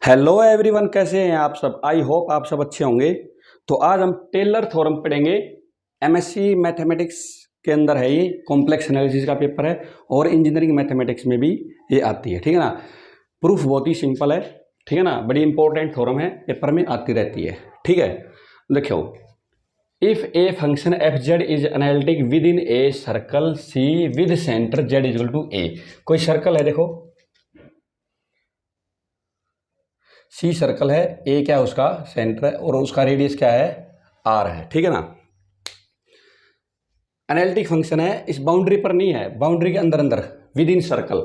Hello everyone, कैसे हैं आप सब। आई होप आप सब अच्छे होंगे। तो आज हम टेलर थ्योरम पढ़ेंगे। एमएससी मैथमेटिक्स के अंदर है, ये कॉम्प्लेक्स एनालिसिस का पेपर है और इंजीनियरिंग मैथमेटिक्स में भी ये आती है। ठीक है ना। प्रूफ बहुत ही सिंपल है, ठीक है ना। बड़ी इंपॉर्टेंट थ्योरम है, पेपर में आती रहती है। ठीक है, देखो, if a function f Z is analytic within a circle c with centre z equal to a. कोई सर्कल है, देखो सी सर्कल है, ए क्या है उसका सेंटर है और उसका रेडियस क्या है आर है। ठीक है ना। एनालिटिक फंक्शन है, इस बाउंड्री पर नहीं है, बाउंड्री के अंदर अंदर विद इन सर्कल,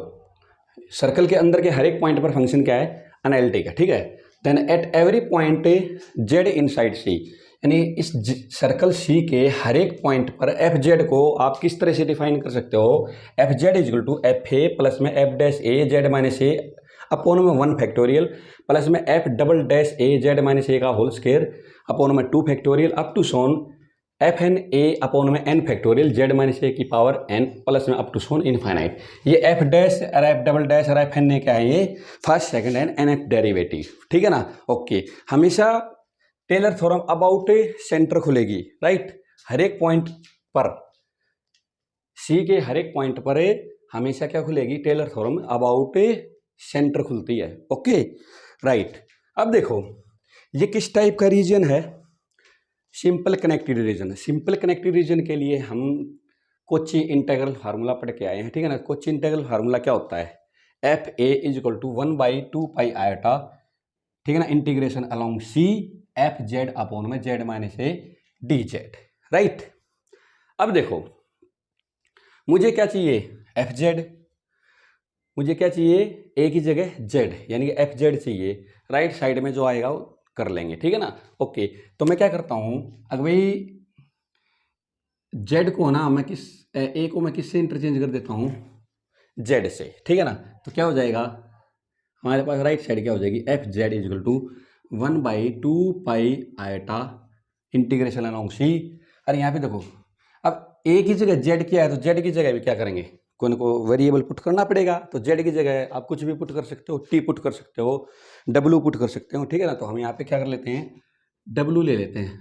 सर्कल के अंदर के हर एक पॉइंट पर फंक्शन क्या है एनालिटिक है। ठीक है। Then at every point Z inside C, यानी इस सर्कल सी के हर एक पॉइंट पर एफ जेड को आप किस तरह से डिफाइन कर सकते हो। F Z is equal to F A plus में F dash A Z minus A upon में 1 फैक्टोरियल प्लस में F double dash A Z minus A का होल स्क्वायर अपोन में 2 factorial up to so on F N A upon में N factorial Z minus A की power N plus में up to so on infinite. ये F dash और F double dash और F N A क्या है, ये first second and N F derivative. ठीक है ना। ओके, हमेशा टेलर थ्योरम अबाउट सेंटर खुलेगी, राइट। हर एक पॉइंट पर सी के हर एक पॉइंट पर हमेशा क्या खुलेगी, टेलर थ्योरम अबाउट सेंटर खुलती है। Okay, right. अब देखो, ये किस टाइप का रीजन है, simple connected region. Simple connected region के लिए हम कोची इंटीग्रल फार्मूला पढ़ के आए हैं। ठीक है ना। कोची इंटीग्रल फार्मूला क्या होता है, f a is equal to 1/2 pi iota, ठीक है ना, integration along c f z upon में z minus a d z, right. अब देखो, मुझे क्या चाहिए एफ जेड, मुझे क्या चाहिए ए की जगह जेड, यानी कि एफ जेड चाहिए। राइट साइड में जो आएगा वो कर लेंगे। ठीक है ना। ओके, तो मैं क्या करता हूं, अगर भाई जेड को ना मैं ए को मैं किससे इंटरचेंज कर देता हूं, जेड से। ठीक है ना। तो क्या हो जाएगा हमारे पास, राइट साइड क्या हो जाएगी, f Z is equal to 1/2 pi iota integration along c. और यहाँ पे देखो, अब ए की जगह जेड क्या है, तो जेड की जगह भी क्या करेंगे, कोई ना कोई वेरिएबल पुट करना पड़ेगा। तो जेड की जगह आप कुछ भी पुट कर सकते हो, टी पुट कर सकते हो, डब्लू पुट कर सकते हो। ठीक है ना। तो हम यहाँ पे क्या कर लेते हैं, डब्लू ले लेते हैं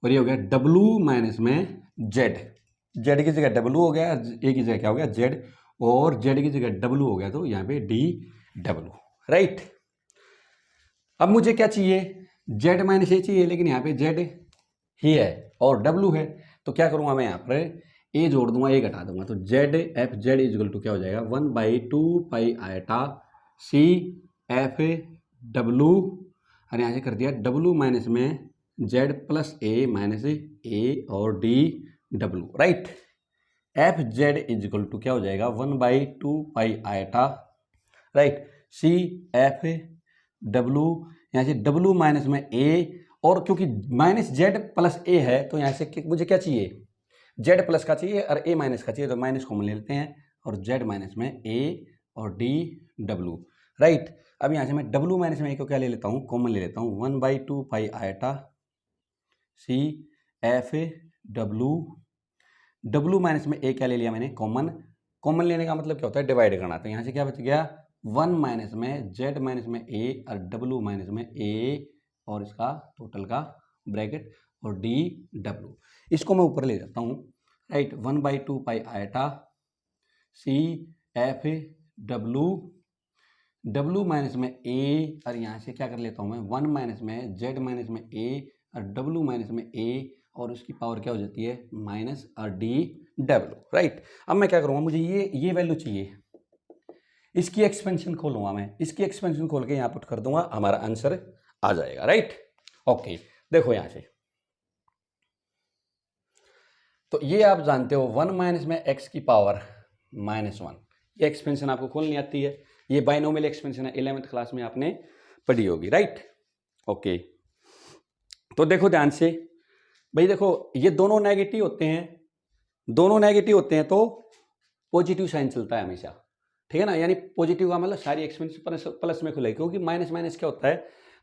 और ये हो गया डब्लू माइनस में जेड। जेड की जगह डब्लू हो गया, ए की जगह क्या हो गया जेड, और जेड की जगह डब्लू हो गया, तो यहाँ पे डी डब्लू, राइट। अब मुझे क्या चाहिए, जेड माइनस ए चाहिए, लेकिन यहाँ पे जेड ही है और डब्लू है। तो क्या करूँगा मैं, यहाँ पर ए जोड़ दूंगा, ए घटा दूंगा, तो z f Z is equal to क्या हो जाएगा 1/2 पाई आयटा सी एफ डब्लू, और यहाँ से कर दिया डब्लू माइनस में z plus a minus a और डी डब्लू, right. F Z is equal to क्या हो जाएगा 1/2 pi eta, right, C F डब्लू, यहाँ से डब्लू माइनस में ए, और क्योंकि माइनस जेड प्लस ए है तो यहाँ से मुझे क्या चाहिए, जेड प्लस का चाहिए और ए माइनस का चाहिए, तो माइनस कॉमन ले लेते हैं और जेड माइनस में ए और डी डब्लू, राइट। अब यहाँ से मैं डब्लू माइनस में ए को क्या ले लेता हूँ, कॉमन ले लेता हूँ, 1/2 pi eta C F W, W minus में ए क्या ले लिया मैंने कॉमन, कॉमन लेने का मतलब क्या होता है डिवाइड करना। तो यहाँ से क्या बच गया 1 माइनस में जेड माइनस में ए और डब्लू माइनस में ए और इसका टोटल का ब्रैकेट और डी डब्लू, इसको मैं ऊपर ले जाता हूँ, right. 1/2 pi eta C F W, W minus में ए, और यहाँ से क्या कर लेता हूँ मैं 1 माइनस में जेड माइनस में ए और डब्लू माइनस में ए, और उसकी पावर क्या हो जाती है माइनस और डी डब्लू, राइट। अब मैं क्या करूँगा, मुझे ये वैल्यू चाहिए, इसकी एक्सपेंशन खोलूंगा मैं, इसकी एक्सपेंशन खोल के यहाँ पुट कर दूंगा, हमारा आंसर आ जाएगा, राइट। ओके, देखो यहाँ से, तो ये आप जानते हो 1 माइनस में एक्स की पावर -1, ये एक्सपेंशन आपको खोलनी आती है, ये बाइनोमियल एक्सपेंशन है, 11th क्लास में आपने पढ़ी होगी, राइट। ओके, तो देखो ध्यान से भाई, देखो ये दोनों नेगेटिव होते हैं, दोनों नेगेटिव होते हैं तो पॉजिटिव साइन चलता है हमेशा। ठीक है ना। यानी पॉजिटिव का मतलब सारी एक्सपेंशन प्लस में खुलेगी, क्योंकि माइनस माइनस क्या होता है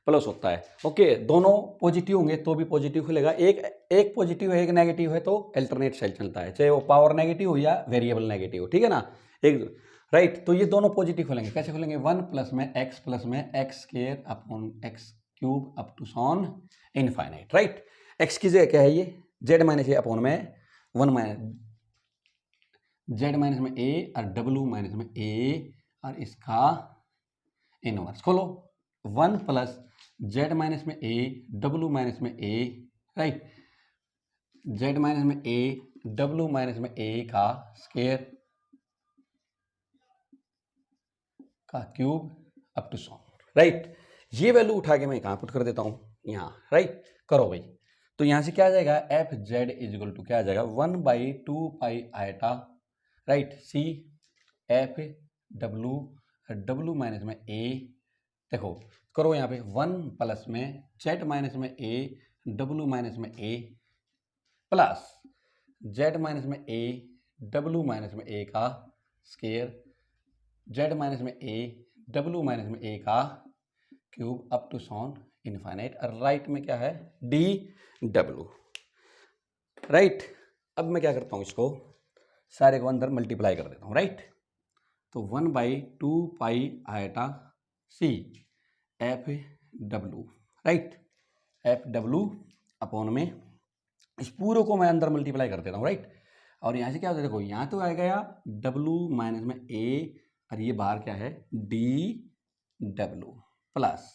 प्लस होता है। ओके, दोनों पॉजिटिव होंगे तो भी पॉजिटिव खुलेगा, एक पॉजिटिव है एक नेगेटिव है तो अल्टरनेट साइड चलता है, चाहे वो पावर नेगेटिव हो या वेरिएबल नेगेटिव हो। ठीक है ना, एक, राइट। तो ये दोनों पॉजिटिव खुलेंगे, कैसे खुलेंगे, 1 प्लस में X square upon X cube up to so on infinite, right. X की जगह क्या है ये जेड माइनस ए अपॉन में 1 माइनस जेड माइनस में ए और डब्ल्यू माइनस में ए और इसका इनवर्स। खोलो 1 प्लस जेड माइनस में ए डब्ल्यू माइनस में ए, राइट, जेड माइनस में ए डब्ल्यू माइनस में ए का स्क्वायर का cube up to so on, right. ये वैल्यू उठा के मैं कहाँ पुट कर देता हूँ, यहाँ, राइट। करो भाई, तो यहाँ से क्या आ जाएगा, एफ जेड इजिकल टू क्या आ जाएगा 1/2 पाई आयटा, राइट, सी एफ डब्ल्यू डब्ल्यू माइनस में ए। देखो करो यहाँ पे 1 प्लस में जेड माइनस में ए डब्ल्यू माइनस में ए प्लस जेड माइनस में ए डब्ल्यू माइनस में ए का स्क्वायर जेड माइनस में ए डब्ल्यू माइनस में ए का cube up to so on infinite, और राइट में क्या है डी डब्ल्यू, राइट। अब मैं क्या करता हूँ, इसको सारे को अंदर मल्टीप्लाई कर देता हूँ, राइट। तो 1/2 आयटा सी F W, right, F W upon में इस पूरे को मैं अंदर मल्टीप्लाई कर देता हूँ, राइट। और यहाँ से क्या होता है, देखो यहाँ तो आ गया डब्ल्यू माइनस में ए और ये बाहर क्या है डी डब्ल्यू प्लस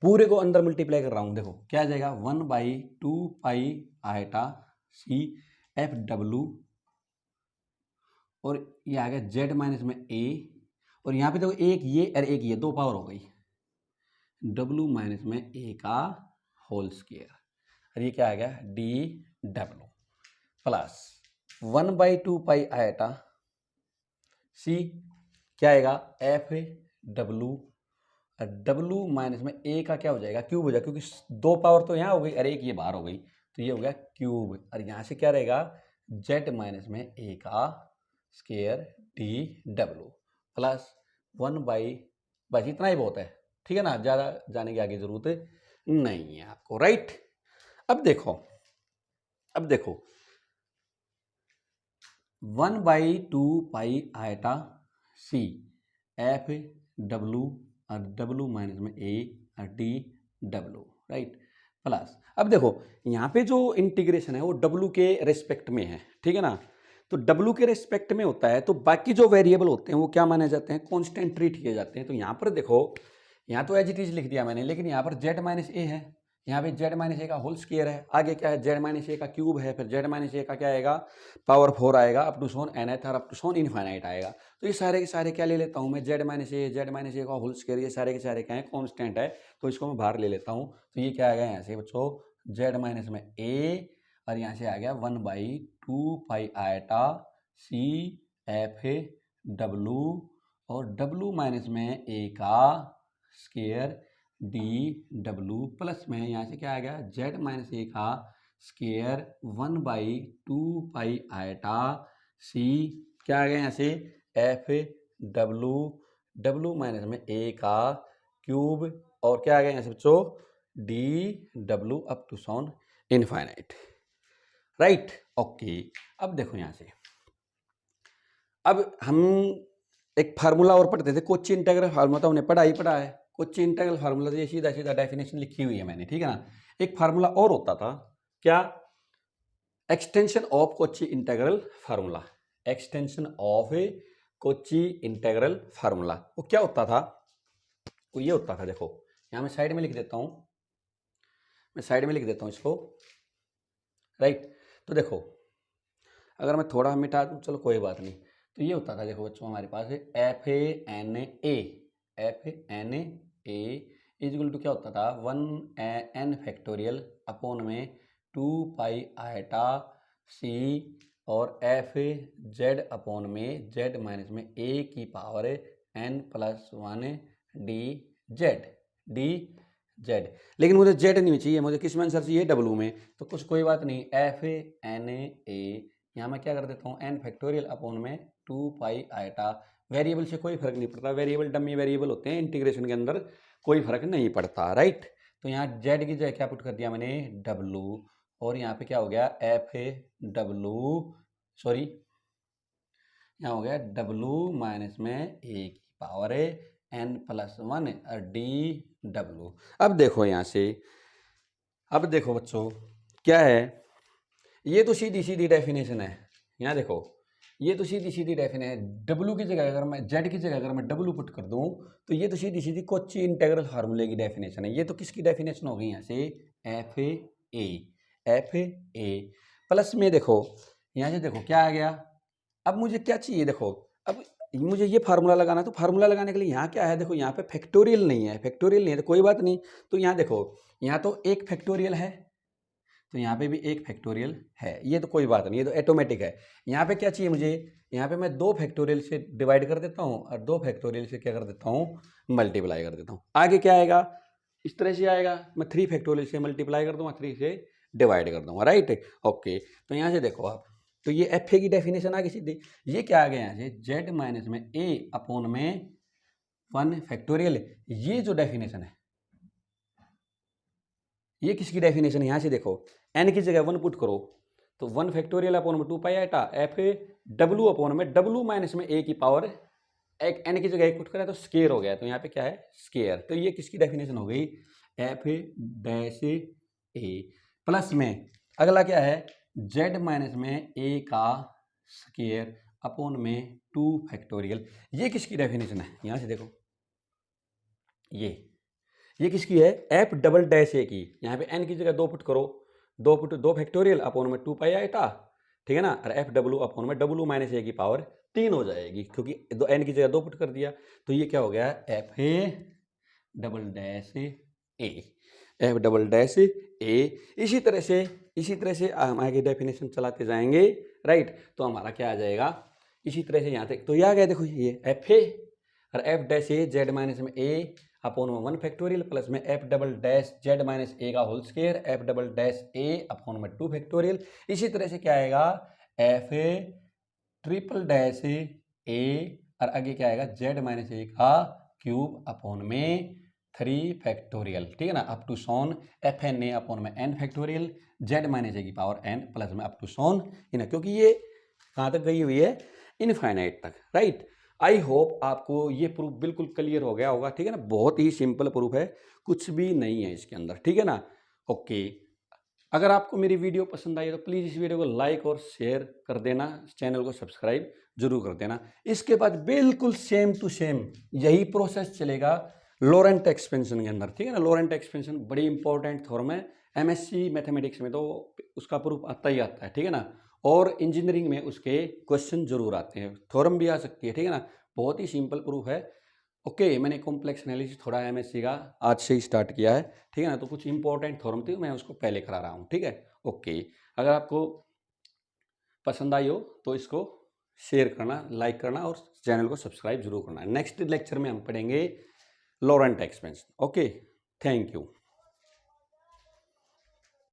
पूरे को अंदर मल्टीप्लाई कर रहा हूँ, देखो क्या आ जाएगा 1/2 आयटा सी एफ डब्ल्यू और ये आ गया जेड माइनस में ए और यहाँ पे देखो एक ये और एक ये, दो पावर हो गई डब्ल्यू माइनस में ए का होल स्क्वायर और ये क्या आ गया डी डब्ल्यू प्लस 1/2 आयटा सी क्या आएगा एफ डब्ल्यू और डब्ल्यू माइनस में ए का क्या हो जाएगा क्यूब हो जाएगा, क्योंकि दो पावर तो यहाँ हो गई और एक ये बाहर हो गई, तो ये हो गया क्यूब और यहाँ से क्या रहेगा जेड माइनस में ए का स्क्वायर डी डब्ल्यू प्लस 1/, बस इतना ही बहुत है, ठीक है ना, ज़्यादा जाने की आगे जरूरत नहीं है आपको, राइट। अब देखो 1/2 आयटा सी एफ डब्ल्यू और डब्ल्यू माइनस में ए और डी डब्ल्यू, राइट, प्लस अब देखो यहाँ पे जो इंटीग्रेशन है वो डब्ल्यू के रेस्पेक्ट में है, ठीक है ना। तो डब्ल्यू के रेस्पेक्ट में होता है तो बाकी जो वेरिएबल होते हैं वो क्या माने जाते हैं, कांस्टेंट ट्रीट किए जाते हैं। तो यहाँ पर देखो यहाँ तो एज इट इज लिख दिया मैंने, लेकिन यहाँ पर जेड माइनस ए है, यहाँ पे जेड माइनस ए का होल स्क्वायर है, आगे क्या है जेड माइनस ए का क्यूब है, फिर जेड माइनस ए का क्या आएगा पावर 4 आएगा अप टू सोन nth और अप टू सोन इनफाइनाइट आएगा। तो ये सारे के सारे क्या ले लेता हूँ मैं जेड माइनस ए का होल स्क्वायर, ये सारे के सारे क्या है कांस्टेंट है, तो इसको मैं बाहर ले लेता हूँ। तो ये क्या आ गया यहाँ से बच्चों जेड माइनस में ए और यहाँ से आ गया 1/2 आयटा सी एफ डब्ल्यू और डब्ल्यू माइनस में ए का स्क्वायर डी डब्ल्यू प्लस में यहाँ से क्या आ गया जेड माइनस ए का स्क्वायर 1/2 आयटा सी क्या आ गया यहाँ से एफ डब्ल्यू डब्ल्यू माइनस में ए का क्यूब और क्या आ गया यहाँ से बच्चों D W up to so on infinite, right, okay. अब देखो यहाँ से अब हम एक फार्मूला और पढ़ते थे, कोची इंटीग्रल फार्मूला तो हमने पढ़ा है, कोची इंटीग्रल फार्मूला तो ये सीधा सीधा डेफिनेशन लिखी हुई है मैंने, ठीक है ना। एक फार्मूला और होता था क्या, extension of Kochi integral formula, extension of Kochi integral formula वो क्या होता था, वो ये होता था, देखो यहाँ मैं साइड में लिख देता हूँ, मैं साइड में लिख देता हूँ इसको, राइट। तो देखो अगर मैं थोड़ा मिटा दूँ चलो कोई बात नहीं, तो ये होता था देखो बच्चों हमारे पास F N A equal to क्या होता था 1n फैक्टोरियल अपॉन में 2 आयटा सी और एफ जेड अपॉन में जेड माइनस में ए की पावर n+1 डी जेड, लेकिन मुझे जेड नहीं चाहिए, मुझे किस में आंसर चाहिए डब्ल्यू में, तो कुछ कोई बात नहीं एफ एन ए यहाँ मैं क्या कर देता हूँ n फैक्टोरियल अपॉन में 2 आयटा, वेरिएबल से कोई फर्क नहीं पड़ता, वेरिएबल डमी वेरिएबल होते हैं इंटीग्रेशन के अंदर कोई फर्क नहीं पड़ता, राइट। तो यहाँ जेड की जगह क्या पुट कर दिया मैंने डब्ल्यू और यहाँ पे क्या हो गया एफ डब्ल्यू यहाँ हो गया डब्लू माइनस में ए की power N plus 1 D W. अब देखो यहाँ से, अब देखो बच्चों क्या है, ये तो सीधी सीधी डेफिनेशन है। यहाँ देखो ये तो सीधी सीधी डेफिनेशन है। डब्लू की जगह अगर मैं जेड की जगह अगर मैं डब्लू पुट कर दूं तो ये तो सीधी सीधी कोची इंटीग्रल फार्मूले की डेफिनेशन है। ये तो किसकी डेफिनेशन होगी यहाँ से, एफ ए प्लस में देखो यहाँ से देखो क्या आ गया। अब मुझे क्या चाहिए, देखो अब मुझे ये फार्मूला लगाना, तो फार्मूला लगाने के लिए यहाँ क्या है, देखो यहाँ पे फैक्टोरियल नहीं है, फैक्टोरियल नहीं है तो कोई बात नहीं। तो यहाँ देखो यहाँ तो एक फैक्टोरियल है, तो यहाँ पे भी एक फैक्टोरियल है, ये तो कोई बात नहीं, ये तो ऑटोमेटिक है। यहाँ पे क्या चाहिए मुझे, यहाँ पे मैं 2 फैक्टोरियल से डिवाइड कर देता हूँ और 2 फैक्टोरियल से क्या कर देता हूँ, मल्टीप्लाई कर देता हूँ। आगे क्या आएगा, इस तरह से आएगा, मैं 3 फैक्टोरियल से मल्टीप्लाई कर दूंगा, 3 से डिवाइड कर दूंगा, राइट। ओके, तो यहाँ से देखो आप, तो ये एफ ए की डेफिनेशन आ गई सीधी। ये क्या आ गया यहाँ से, जेड माइनस में ए अपॉन में 1 फैक्टोरियल, ये जो डेफिनेशन है ये किसकी डेफिनेशन है, यहाँ से देखो एन की जगह 1 पुट करो तो 1 फैक्टोरियल अपॉन में 2 पाई आटा एफ डब्लू अपॉन में डब्लू माइनस में ए की पावर एक एन की जगह 1 पुट करा तो स्केयर हो गया, तो यहाँ पे क्या है स्केयर। तो ये किसकी डेफिनेशन हो गई, एफ डैश ए प्लस में अगला क्या है, जेड माइनस में ए का स्केयर अपॉन में 2 फैक्टोरियल, ये किसकी डेफिनेशन है, यहाँ से देखो ये किसकी है, एफ डबल डैश ए की। यहाँ पे एन की जगह 2 पुट करो, 2 फैक्टोरियल अपॉन में 2 पाई आटा, ठीक है ना, और एफ डब्लू अपॉन में डब्लू माइनस ए की पावर 3 हो जाएगी, क्योंकि एन की जगह 2 पुट कर दिया। तो ये क्या हो गया, F A double dash A, F double dash A. इसी तरह से हम आगे डेफिनेशन चलाते जाएंगे, राइट। तो हमारा क्या आ जाएगा, इसी तरह से यहाँ तक तो ये आ गया, देखो ये एफ ए और F dash A Z minus में ए अपॉन में 1 फैक्टोरियल प्लस में F double dash Z minus A का whole square F double dash A upon में 2 फैक्टोरियल। इसी तरह से क्या आएगा, F A triple dash A और आगे क्या आएगा, जेड माइनस ए का क्यूब अपॉन में 3 फैक्टोरियल, ठीक है ना, up to so on F N A upon में N factorial Z minus A की पावर एन प्लस में अप टू सोन, है ना, क्योंकि ये कहाँ तक गई हुई है, इनफाइनाइट तक, राइट। आई होप आपको ये प्रूफ बिल्कुल क्लियर हो गया होगा, ठीक है ना, बहुत ही सिंपल प्रूफ है, कुछ भी नहीं है इसके अंदर, ठीक है ना। ओके, अगर आपको मेरी वीडियो पसंद आई तो प्लीज़ इस वीडियो को लाइक और शेयर कर देना, चैनल को सब्सक्राइब जरूर कर देना। इसके बाद बिल्कुल सेम टू सेम यही प्रोसेस चलेगा लोरेंट एक्सपेंशन के अंदर, ठीक है ना। लोरेंट एक्सपेंशन बड़ी इंपॉर्टेंट थ्योरम है, एमएससी मैथमेटिक्स में तो उसका प्रूफ आता ही आता है, ठीक है ना, और इंजीनियरिंग में उसके क्वेश्चन जरूर आते हैं, थ्योरम भी आ सकती है, ठीक है ना। बहुत ही सिंपल प्रूफ है। ओके, मैंने कॉम्प्लेक्स एनालिसिस थोड़ा एमएससी का आज से ही स्टार्ट किया है, ठीक है ना, तो कुछ इंपॉर्टेंट थ्योरम थी मैं उसको पहले करा रहा हूँ, ठीक है। ओके, अगर आपको पसंद आई हो तो इसको शेयर करना, लाइक करना और चैनल को सब्सक्राइब जरूर करना। नेक्स्ट लेक्चर में हम पढ़ेंगे लोरेंट एक्सपेंशन। Okay, thank you.